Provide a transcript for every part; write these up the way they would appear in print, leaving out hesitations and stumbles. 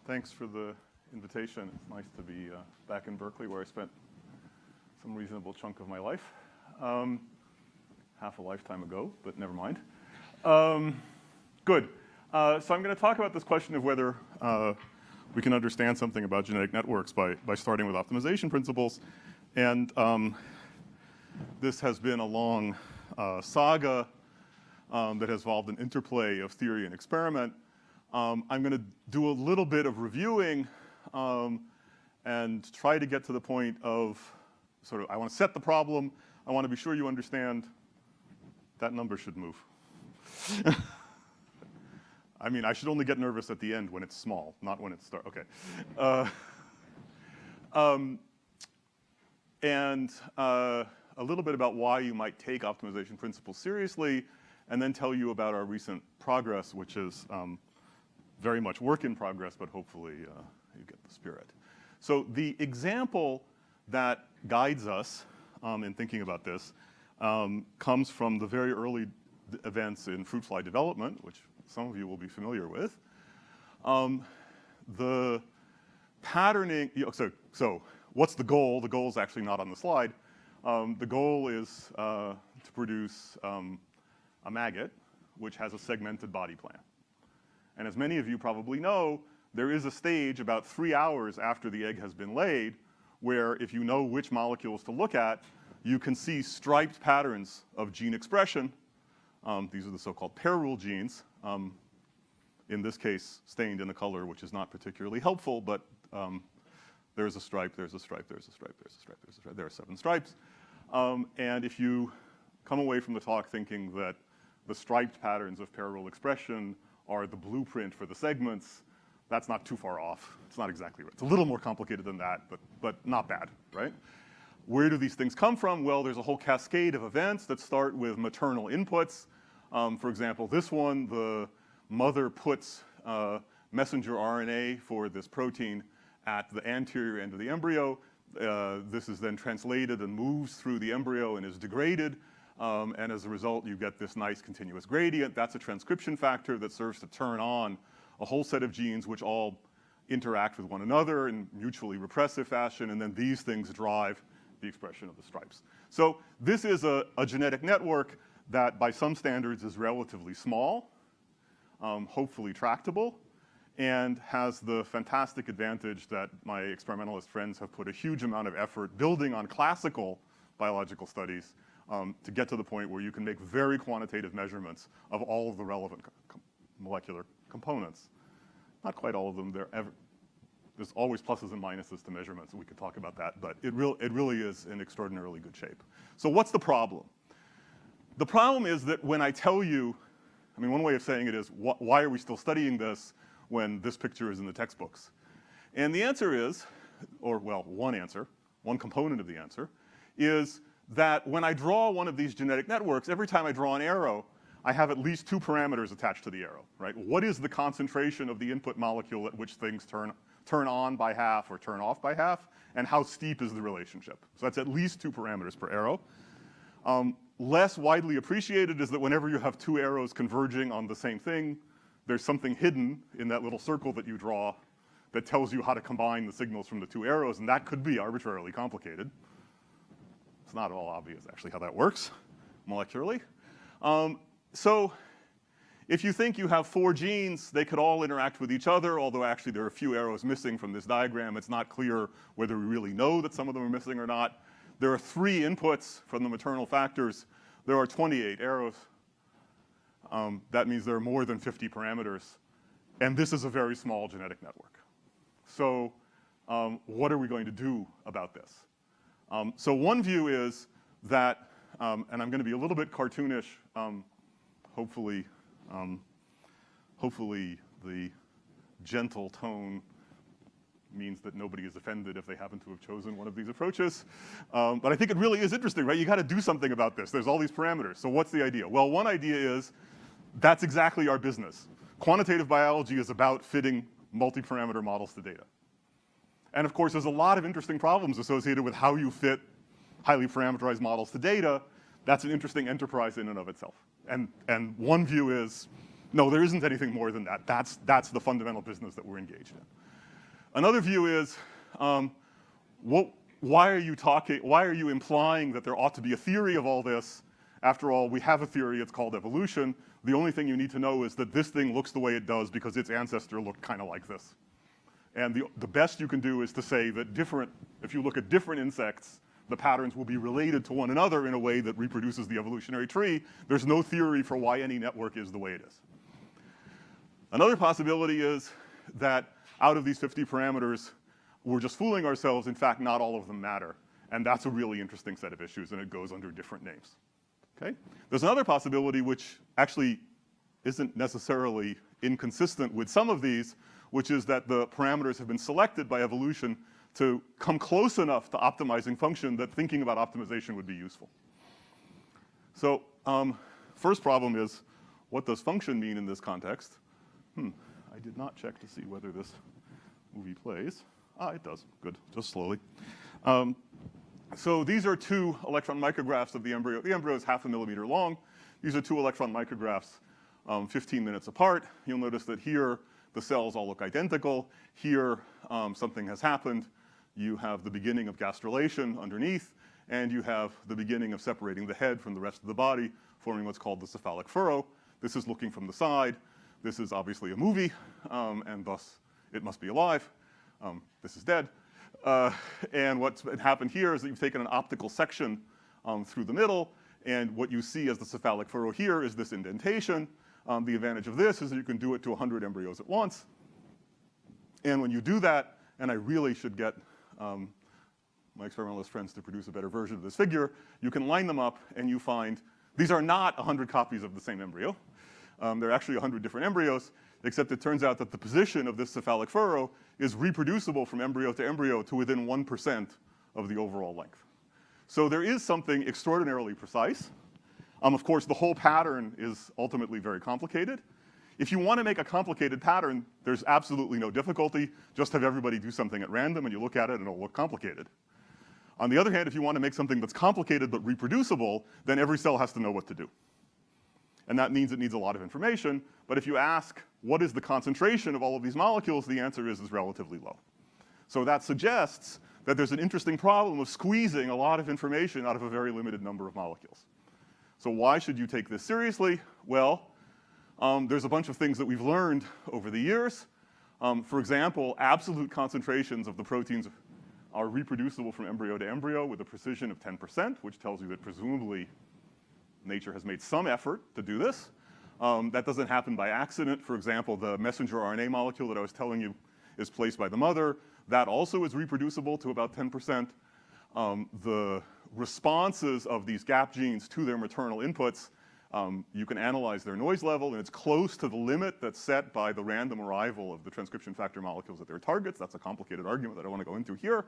Thanks for the invitation. It's nice to be back in Berkeley, where I spent some reasonable chunk of my life. Half a lifetime ago, but never mind. Good. So I'm going to talk about this question of whether we can understand something about genetic networks by starting with optimization principles. And this has been a long saga that has involved an interplay of theory and experiment. I'm going to do a little bit of reviewing and try to get to the point of sort of, I want to set the problem. I want to be sure you understand that number should move. I mean, I should only get nervous at the end when it's small, not when it starts. Okay. And a little bit about why you might take optimization principles seriously, and then tell you about our recent progress, which is very much work in progress, but hopefully you get the spirit. So the example that guides us in thinking about this comes from the very early events in fruit fly development, which some of you will be familiar with. The patterning, so what's the goal? The goal is actually not on the slide. The goal is to produce a maggot, which has a segmented body plan. And as many of you probably know, there is a stage about 3 hours after the egg has been laid where if you know which molecules to look at, you can see striped patterns of gene expression. These are the so-called pair rule genes. In this case, stained in a color which is not particularly helpful, but there's a stripe, there's a stripe, there's a stripe, there's a stripe, there's a stripe. There are 7 stripes. And if you come away from the talk thinking that the striped patterns of pair rule expression are the blueprint for the segments, that's not too far off. It's not exactly right. It's a little more complicated than that, but not bad, right? Where do these things come from? Well, there's a whole cascade of events that start with maternal inputs. For example, this one, the mother puts messenger RNA for this protein at the anterior end of the embryo. This is then translated and moves through the embryo and is degraded. And as a result, you get this nice continuous gradient. That's a transcription factor that serves to turn on a whole set of genes which all interact with one another in mutually repressive fashion. And then these things drive the expression of the stripes. So this is a genetic network that by some standards is relatively small, hopefully tractable, and has the fantastic advantage that my experimentalist friends have put a huge amount of effort building on classical biological studies to get to the point where you can make very quantitative measurements of all of the relevant molecular components. Not quite all of them. There's always pluses and minuses to measurements, and we could talk about that, but it really is in extraordinarily good shape. So what's the problem? The problem is that when I tell you, I mean, one way of saying it is, why are we still studying this when this picture is in the textbooks? And the answer is, or well, one component of the answer, is that when I draw one of these genetic networks, every time I draw an arrow, I have at least 2 parameters attached to the arrow, right? What is the concentration of the input molecule at which things turn on by half or turn off by half, and how steep is the relationship? So that's at least 2 parameters per arrow. Less widely appreciated is that whenever you have 2 arrows converging on the same thing, there's something hidden in that little circle that you draw that tells you how to combine the signals from the 2 arrows, and that could be arbitrarily complicated. It's not at all obvious, actually, how that works molecularly. So if you think you have 4 genes, they could all interact with each other, although actually there are a few arrows missing from this diagram. It's not clear whether we really know that some of them are missing or not. There are 3 inputs from the maternal factors. There are 28 arrows. That means there are more than 50 parameters. And this is a very small genetic network. So what are we going to do about this? So one view is that, and I'm going to be a little bit cartoonish, hopefully the gentle tone means that nobody is offended if they happen to have chosen one of these approaches. But I think it really is interesting, right? You got to do something about this. There's all these parameters. So what's the idea? Well, one idea is that's exactly our business. Quantitative biology is about fitting multi-parameter models to data. And of course, there's a lot of interesting problems associated with how you fit highly parameterized models to data. That's an interesting enterprise in and of itself. And one view is, no, there isn't anything more than that. That's the fundamental business that we're engaged in. Another view is, why are you implying that there ought to be a theory of all this? After all, we have a theory, it's called evolution. The only thing you need to know is that this thing looks the way it does because its ancestor looked kind of like this. And the best you can do is to say that if you look at different insects, the patterns will be related to one another in a way that reproduces the evolutionary tree. There's no theory for why any network is the way it is. Another possibility is that out of these 50 parameters, we're just fooling ourselves. In fact, not all of them matter. And that's a really interesting set of issues, and it goes under different names. Okay? There's another possibility which actually isn't necessarily inconsistent with some of these, which is that the parameters have been selected by evolution to come close enough to optimizing function that thinking about optimization would be useful. So first problem is, what does function mean in this context? I did not check to see whether this movie plays. It does. Good. Just slowly. So these are 2 electron micrographs of the embryo. The embryo is 0.5 millimeter long. These are 2 electron micrographs 15 minutes apart. You'll notice that here the cells all look identical. Here something has happened. You have the beginning of gastrulation underneath, and you have the beginning of separating the head from the rest of the body, forming what's called the cephalic furrow. This is looking from the side. This is obviously a movie, and thus it must be alive. This is dead. And what's happened here is that you've taken an optical section through the middle, and what you see as the cephalic furrow here is this indentation. The advantage of this is that you can do it to 100 embryos at once. And when you do that, and I really should get my experimentalist friends to produce a better version of this figure, you can line them up and you find these are not 100 copies of the same embryo. They're actually 100 different embryos, except it turns out that the position of this cephalic furrow is reproducible from embryo to within 1% of the overall length. So there is something extraordinarily precise. Of course, the whole pattern is ultimately very complicated. If you want to make a complicated pattern, there's absolutely no difficulty. Just have everybody do something at random, and you look at it, and it'll look complicated. On the other hand, if you want to make something that's complicated but reproducible, then every cell has to know what to do. And that means it needs a lot of information. But if you ask, what is the concentration of all of these molecules, the answer is relatively low. So that suggests that there's an interesting problem of squeezing a lot of information out of a very limited number of molecules. So why should you take this seriously? Well, there's a bunch of things that we've learned over the years. For example, absolute concentrations of the proteins are reproducible from embryo to embryo with a precision of 10%, which tells you that presumably nature has made some effort to do this. That doesn't happen by accident. For example, the messenger RNA molecule that I was telling you is placed by the mother. That also is reproducible to about 10%. The responses of these gap genes to their maternal inputs, you can analyze their noise level, and it's close to the limit that's set by the random arrival of the transcription factor molecules at their targets. That's a complicated argument that I don't want to go into here.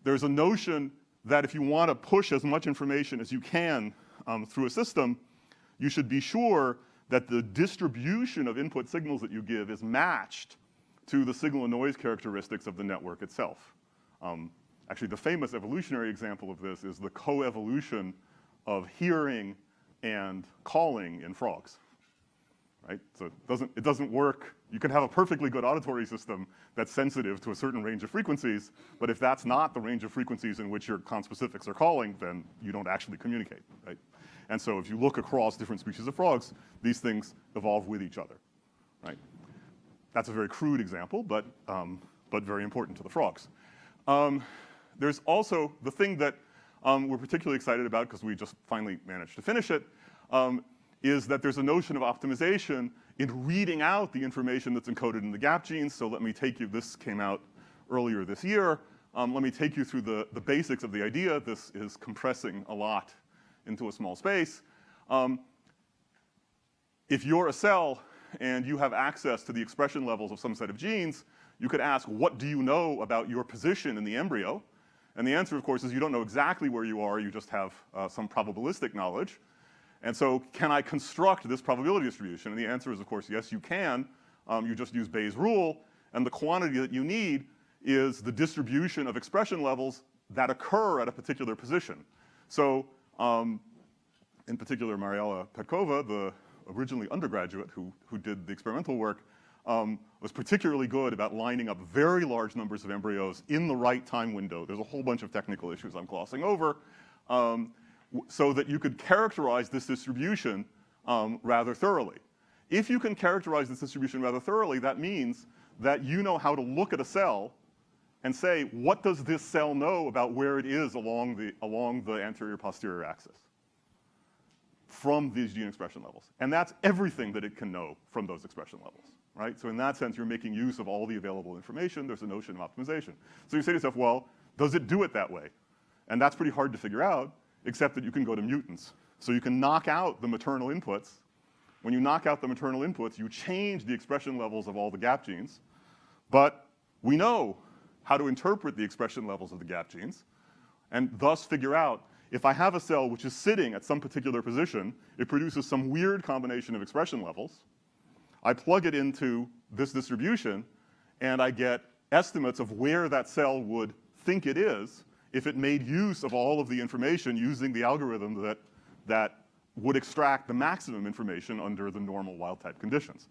There's a notion that if you want to push as much information as you can through a system, you should be sure that the distribution of input signals that you give is matched to the signal and noise characteristics of the network itself. Actually, the famous evolutionary example of this is the coevolution of hearing and calling in frogs, right? So it doesn't work. You can have a perfectly good auditory system that's sensitive to a certain range of frequencies, but if that's not the range of frequencies in which your conspecifics are calling, then you don't actually communicate, right? And so if you look across different species of frogs, these things evolve with each other, right? That's a very crude example, but very important to the frogs. There's also the thing that we're particularly excited about, because we just finally managed to finish it, is that there's a notion of optimization in reading out the information that's encoded in the gap genes. So let me take you, this came out earlier this year. Let me take you through the basics of the idea. This is compressing a lot into a small space. If you're a cell and you have access to the expression levels of some set of genes, you could ask, what do you know about your position in the embryo? And the answer, of course, is you don't know exactly where you are. You just have some probabilistic knowledge. And so can I construct this probability distribution? And the answer is, of course, yes, you can. You just use Bayes' rule. And the quantity that you need is the distribution of expression levels that occur at a particular position. So in particular, Mariela Petkova, the originally undergraduate who did the experimental work, was particularly good about lining up very large numbers of embryos in the right time window. There's a whole bunch of technical issues I'm glossing over, so that you could characterize this distribution rather thoroughly. If you can characterize this distribution rather thoroughly, that means that you know how to look at a cell and say, what does this cell know about where it is along the anterior-posterior axis from these gene expression levels? And that's everything that it can know from those expression levels, right? So in that sense, you're making use of all the available information. There's a notion of optimization. So you say to yourself, well, does it do it that way? And that's pretty hard to figure out, except that you can go to mutants. So you can knock out the maternal inputs. When you knock out the maternal inputs, you change the expression levels of all the gap genes. But we know how to interpret the expression levels of the gap genes, and thus figure out if I have a cell which is sitting at some particular position, it produces some weird combination of expression levels. I plug it into this distribution, and I get estimates of where that cell would think it is if it made use of all of the information using the algorithm that would extract the maximum information under the normal wild-type conditions.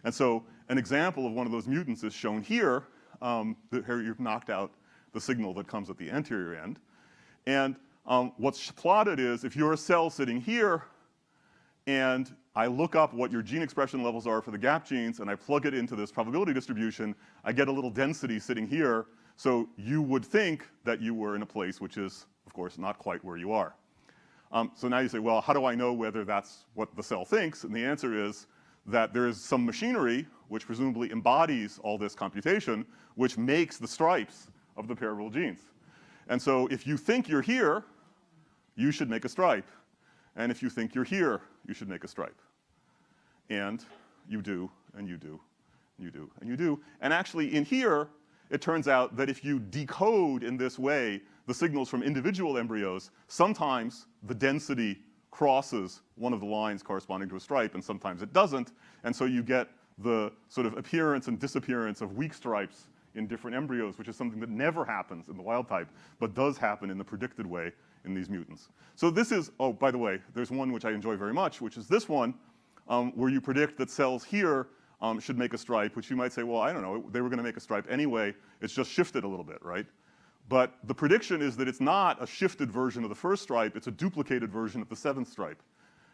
And so an example of one of those mutants is shown here. Here you've knocked out the signal that comes at the anterior end. And what's plotted is if you're a cell sitting here, and I look up what your gene expression levels are for the gap genes, and I plug it into this probability distribution, I get a little density sitting here. So you would think that you were in a place which is, of course, not quite where you are. So now you say, well, how do I know whether that's what the cell thinks? And the answer is that there is some machinery which presumably embodies all this computation, which makes the stripes of the pair-rule genes. And so if you think you're here, you should make a stripe. And if you think you're here, you should make a stripe. And you do, and you do, and you do, and you do. And actually in here, it turns out that if you decode in this way the signals from individual embryos, sometimes the density crosses one of the lines corresponding to a stripe, and sometimes it doesn't. And so you get the sort of appearance and disappearance of weak stripes in different embryos, which is something that never happens in the wild type, but does happen in the predicted way in these mutants. So this is, oh, by the way, there's one which I enjoy very much, which is this one, where you predict that cells here should make a stripe, which you might say, well, I don't know, they were going to make a stripe anyway. It's just shifted a little bit, right? But the prediction is that it's not a shifted version of the first stripe. It's a duplicated version of the seventh stripe.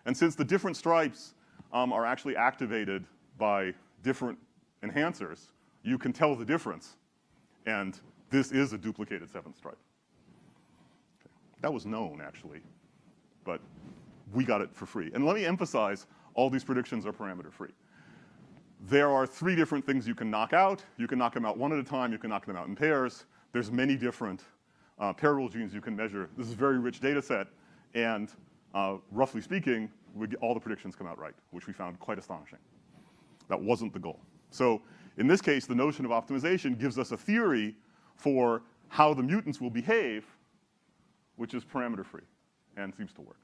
And since the different stripes are actually activated by different enhancers, you can tell the difference. And this is a duplicated seventh stripe. Okay. That was known, actually, but we got it for free. And let me emphasize, all these predictions are parameter-free. There are 3 different things you can knock out. You can knock them out one at a time. You can knock them out in pairs. There's many different pair-rule genes you can measure. This is a very rich data set, and roughly speaking, all the predictions come out right, which we found quite astonishing. That wasn't the goal. So in this case, the notion of optimization gives us a theory for how the mutants will behave, which is parameter-free and seems to work.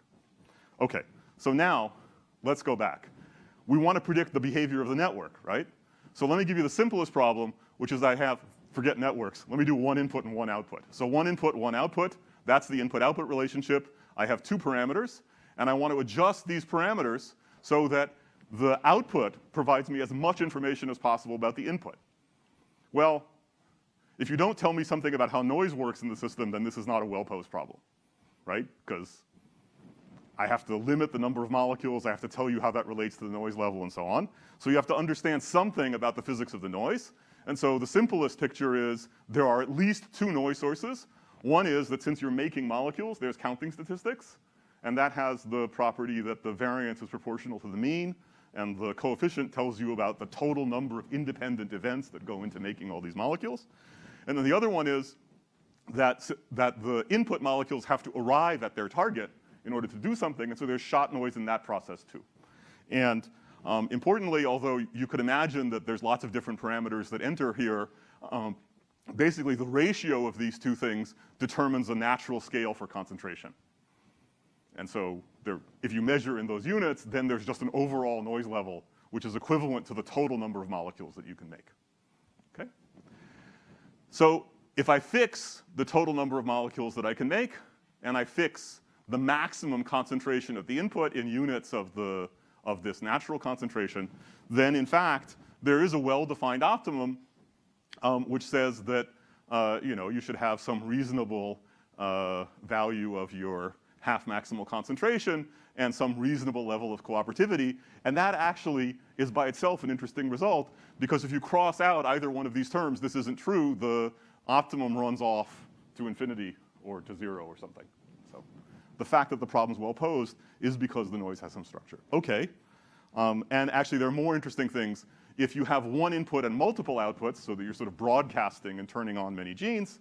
Okay, so now let's go back. We want to predict the behavior of the network, right? So let me give you the simplest problem, which is I have, forget networks, let me do one input and one output. So one input, one output, that's the input-output relationship. I have 2 parameters, and I want to adjust these parameters so that the output provides me as much information as possible about the input. Well, if you don't tell me something about how noise works in the system, then this is not a well-posed problem, right? Because I have to limit the number of molecules, I have to tell you how that relates to the noise level and so on. So you have to understand something about the physics of the noise. And so the simplest picture is there are at least 2 noise sources. One is that since you're making molecules, there's counting statistics. And that has the property that the variance is proportional to the mean. And the coefficient tells you about the total number of independent events that go into making all these molecules. And then the other one is that the input molecules have to arrive at their target in order to do something. And so there's shot noise in that process too. And importantly, although you could imagine that there's lots of different parameters that enter here, basically the ratio of these 2 things determines a natural scale for concentration. And so if you measure in those units, then there's just an overall noise level, which is equivalent to the total number of molecules that you can make. Okay? So if I fix the total number of molecules that I can make, and I fix the maximum concentration of the input in units of this natural concentration, then in fact, there is a well-defined optimum which says that you should have some reasonable value of your half maximal concentration and some reasonable level of cooperativity. And that actually is by itself an interesting result, because if you cross out either one of these terms, this isn't true, the optimum runs off to infinity or to 0 or something. So the fact that the problem's well posed is because the noise has some structure. Okay. And actually, there are more interesting things. If you have one input and multiple outputs, so that you're sort of broadcasting and turning on many genes,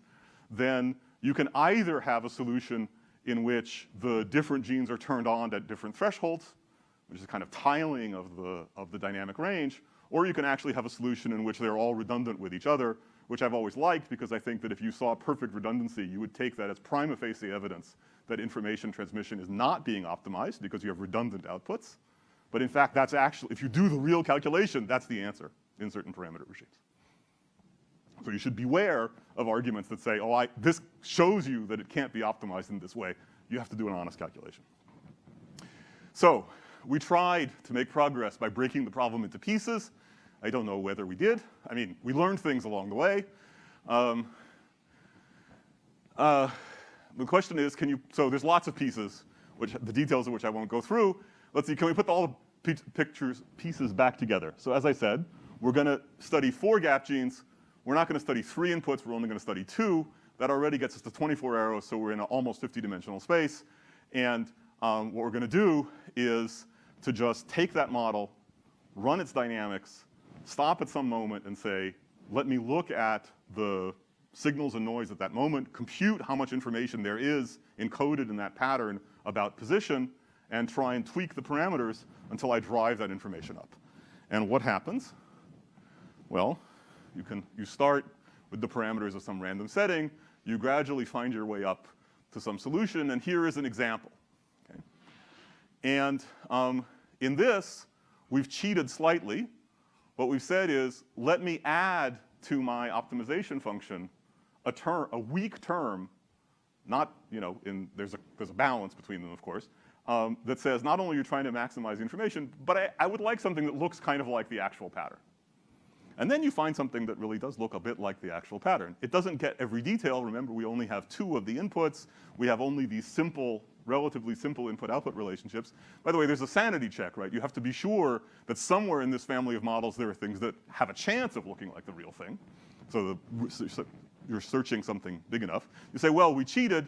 then you can either have a solution in which the different genes are turned on at different thresholds, which is kind of tiling of the dynamic range, or you can actually have a solution in which they're all redundant with each other, which I've always liked, because I think that if you saw perfect redundancy, you would take that as prima facie evidence that information transmission is not being optimized because you have redundant outputs. But in fact, that's actually, if you do the real calculation, that's the answer in certain parameter regimes. So you should beware of arguments that say, oh, this shows you that it can't be optimized in this way. You have to do an honest calculation. So we tried to make progress by breaking the problem into pieces. I don't know whether we did. I mean, we learned things along the way. The question is, so there's lots of pieces, the details of which I won't go through. Let's see, can we put all the pieces back together? So as I said, we're going to study 4 gap genes. We're not going to study 3 inputs. We're only going to study 2. That already gets us to 24 arrows, so we're in an almost 50-dimensional space. And what we're going to do is to just take that model, run its dynamics, stop at some moment and say, let me look at the signals and noise at that moment, compute how much information there is encoded in that pattern about position, and try and tweak the parameters until I drive that information up. And what happens? Well, you start with the parameters of some random setting. You gradually find your way up to some solution, and here is an example. Okay? And in this, we've cheated slightly. What we've said is, let me add to my optimization function a weak term, not, there's a balance between them, of course, that says not only you're trying to maximize the information, but I would like something that looks kind of like the actual pattern. And then you find something that really does look a bit like the actual pattern. It doesn't get every detail. Remember, we only have 2 of the inputs. We have only these simple, relatively simple input-output relationships. By the way, there's a sanity check, right? You have to be sure that somewhere in this family of models there are things that have a chance of looking like the real thing. So you're searching something big enough. You say, well, we cheated.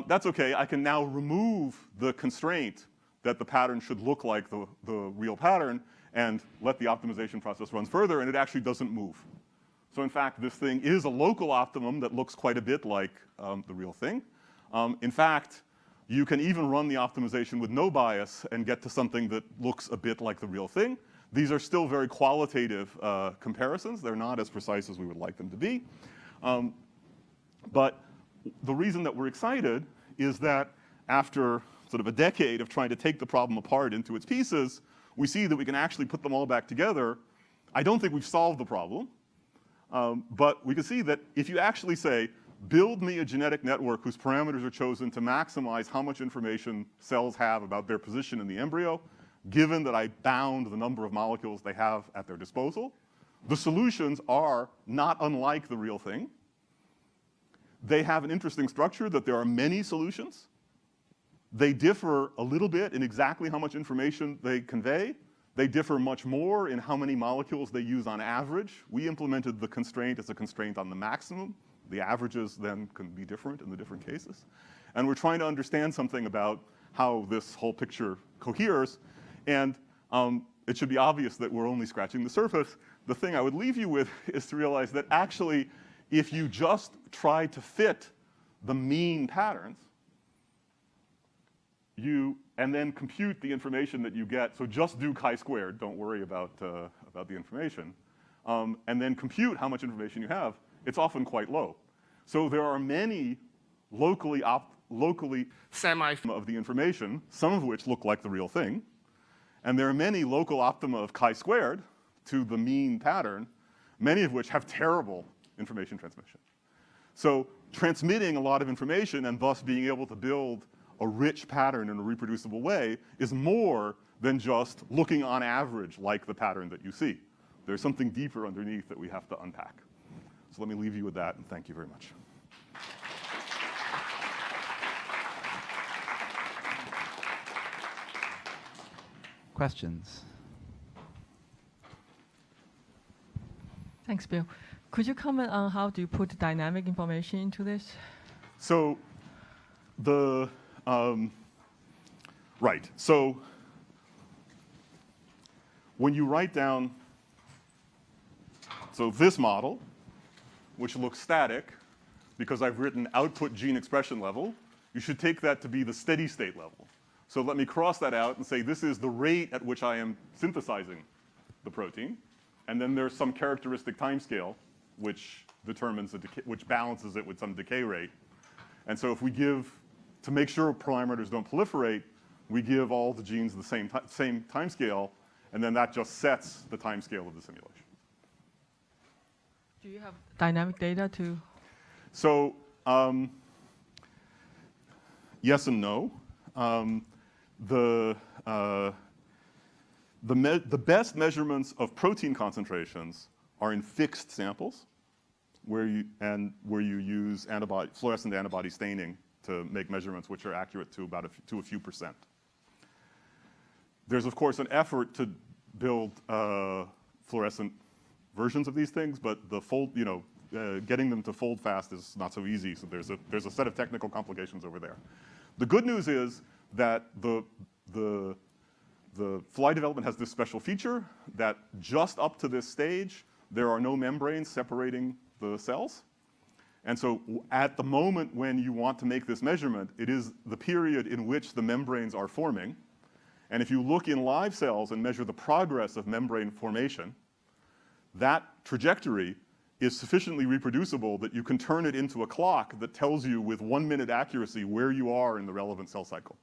That's okay. I can now remove the constraint that the pattern should look like the real pattern and let the optimization process run further, and it actually doesn't move. So in fact, this thing is a local optimum that looks quite a bit like the real thing. In fact, you can even run the optimization with no bias and get to something that looks a bit like the real thing. These are still very qualitative comparisons. They're not as precise as we would like them to be. But the reason that we're excited is that after sort of a decade of trying to take the problem apart into its pieces, we see that we can actually put them all back together. I don't think we've solved the problem, but we can see that if you actually say, build me a genetic network whose parameters are chosen to maximize how much information cells have about their position in the embryo, given that I bound the number of molecules they have at their disposal, the solutions are not unlike the real thing. They have an interesting structure that there are many solutions. They differ a little bit in exactly how much information they convey. They differ much more in how many molecules they use on average. We implemented the constraint as a constraint on the maximum. The averages then can be different in the different cases. And we're trying to understand something about how this whole picture coheres. And it should be obvious that we're only scratching the surface. The thing I would leave you with is to realize that actually, if you just try to fit the mean patterns, and then compute the information that you get, so just do chi-squared, don't worry about the information, and then compute how much information you have, it's often quite low. So there are many locally semi of the information, some of which look like the real thing, and there are many local optima of chi-squared to the mean pattern, many of which have terrible information transmission. So transmitting a lot of information and thus being able to build a rich pattern in a reproducible way is more than just looking on average like the pattern that you see. There's something deeper underneath that we have to unpack. So let me leave you with that, and thank you very much. Questions? Thanks, Bill. Could you comment on how do you put dynamic information into this? So right. So when you write down, so this model, which looks static, because I've written output gene expression level, you should take that to be the steady state level. So let me cross that out and say this is the rate at which I am synthesizing the protein. And then there's some characteristic time scale which determines the decay, which balances it with some decay rate. And so if we give, to make sure parameters don't proliferate, we give all the genes the same time scale, and then that just sets the time scale of the simulation. Do you have dynamic data to? So yes and no. The best measurements of protein concentrations are in fixed samples, where you use fluorescent antibody staining to make measurements which are accurate to about a few percent. There's of course an effort to build fluorescent versions of these things, but the getting them to fold fast is not so easy. So there's a set of technical complications over there. The good news is that the fly development has this special feature that just up to this stage, there are no membranes separating the cells. And so at the moment when you want to make this measurement, it is the period in which the membranes are forming. And if you look in live cells and measure the progress of membrane formation, that trajectory is sufficiently reproducible that you can turn it into a clock that tells you with 1 minute accuracy where you are in the relevant cell cycle.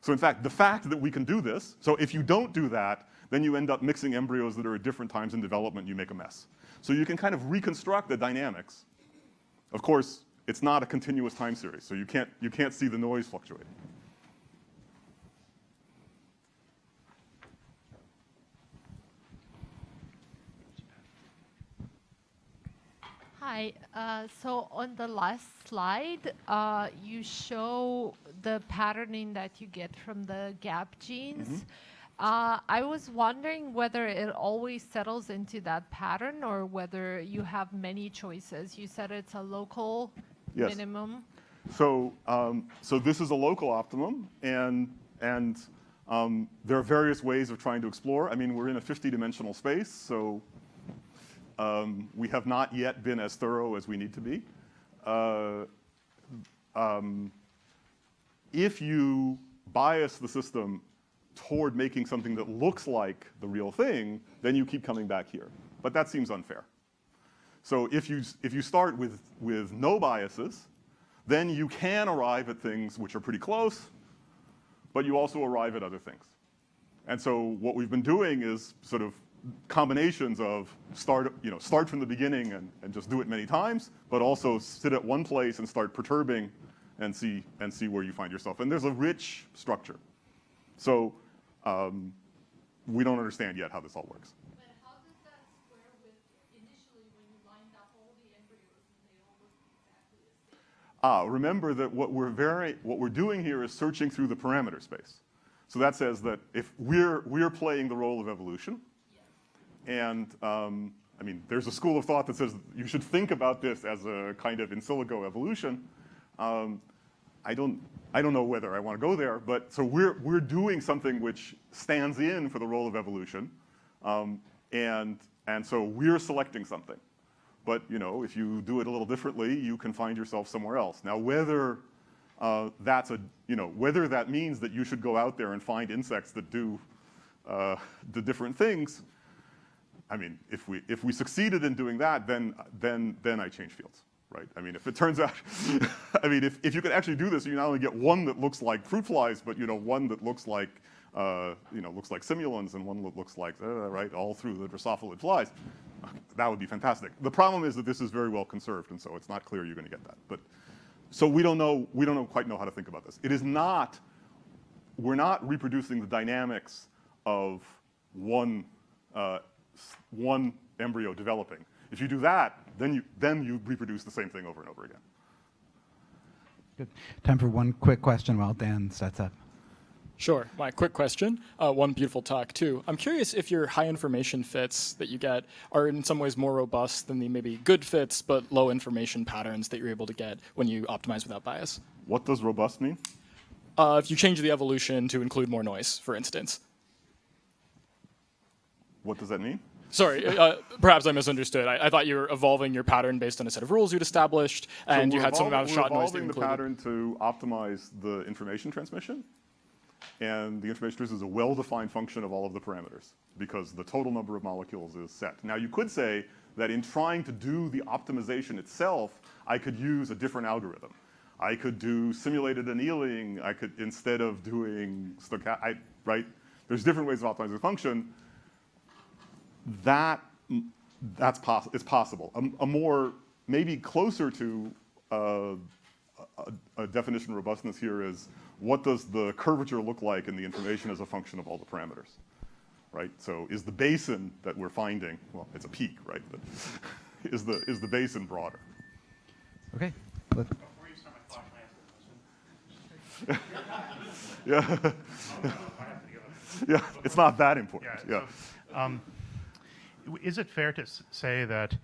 So in fact, the fact that we can do this, so if you don't do that, then you end up mixing embryos that are at different times in development, and you make a mess. So you can kind of reconstruct the dynamics. Of course, it's not a continuous time series, so you can't see the noise fluctuating. Hi. So on the last slide, you show the patterning that you get from the gap genes. Mm-hmm. I was wondering whether it always settles into that pattern or whether you have many choices. You said it's a local minimum. So, so this is a local optimum, and there are various ways of trying to explore. I mean, we're in a 50-dimensional space, so we have not yet been as thorough as we need to be. If you bias the system toward making something that looks like the real thing, then you keep coming back here. But that seems unfair. So if you start with no biases, then you can arrive at things which are pretty close, but you also arrive at other things. And so what we've been doing is sort of combinations of start from the beginning and just do it many times, but also sit at one place and start perturbing and see where you find yourself. And there's a rich structure. So we don't understand yet how this all works. But how does that square with initially when you lined up all the embryos and they all look exactly the same? Remember that what we're doing here is searching through the parameter space. So that says that if we're playing the role of evolution, and I mean, there's a school of thought that says you should think about this as a kind of in silico evolution. I don't know whether I want to go there, but so we're doing something which stands in for the role of evolution, and so we're selecting something. But if you do it a little differently, you can find yourself somewhere else. Now, whether whether that means that you should go out there and find insects that do the different things. I mean, if we succeeded in doing that, then I change fields, right? I mean, if it turns out, I mean, if you could actually do this, you not only get one that looks like fruit flies, but one that looks like simulons, and one that looks like right all through the Drosophilid flies, that would be fantastic. The problem is that this is very well conserved, and so it's not clear you're going to get that. But so we don't quite know how to think about this. It is not. We're not reproducing the dynamics of one one embryo developing. If you do that, then you reproduce the same thing over and over again. Good. Time for one quick question while Dan sets up. Sure. My quick question. One beautiful talk, too. I'm curious if your high information fits that you get are in some ways more robust than the maybe good fits but low information patterns that you're able to get when you optimize without bias. What does robust mean? If you change the evolution to include more noise, for instance. What does that mean? Sorry, perhaps I misunderstood. I thought you were evolving your pattern based on a set of rules you'd established, and you had some amount of shot noise that We're you evolving included. the pattern to optimize the information transmission. And the information transmission is a well-defined function of all of the parameters because the total number of molecules is set. Now, you could say that in trying to do the optimization itself, I could use a different algorithm. I could do simulated annealing. I could, instead of doing right? There's different ways of optimizing the function. It's possible. A more, maybe closer to a definition of robustness here is what does the curvature look like in the information as a function of all the parameters, right? So is the basin that we're finding, well, it's a peak, right? But is the basin broader? Okay. Let- Before you start my talk, can I ask a question? Yeah. Yeah, it's not that important. Yeah. So, is it fair to say that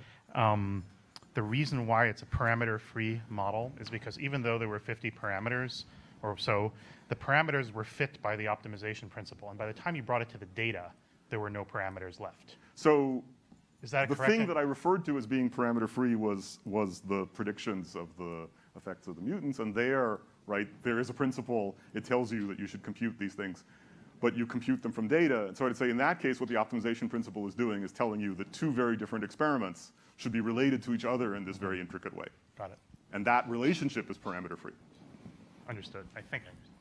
the reason why it's a parameter-free model is because even though there were 50 parameters or so, the parameters were fit by the optimization principle, and by the time you brought it to the data, there were no parameters left. So Is that the correct? thing that I referred to as being parameter-free was the predictions of the effects of the mutants, and there is a principle. It tells you that you should compute these things, but you compute them from data. And so I'd say in that case, what the optimization principle is doing is telling you that two very different experiments should be related to each other in this very intricate way. Got it. And that relationship is parameter-free. Understood. I think I understand.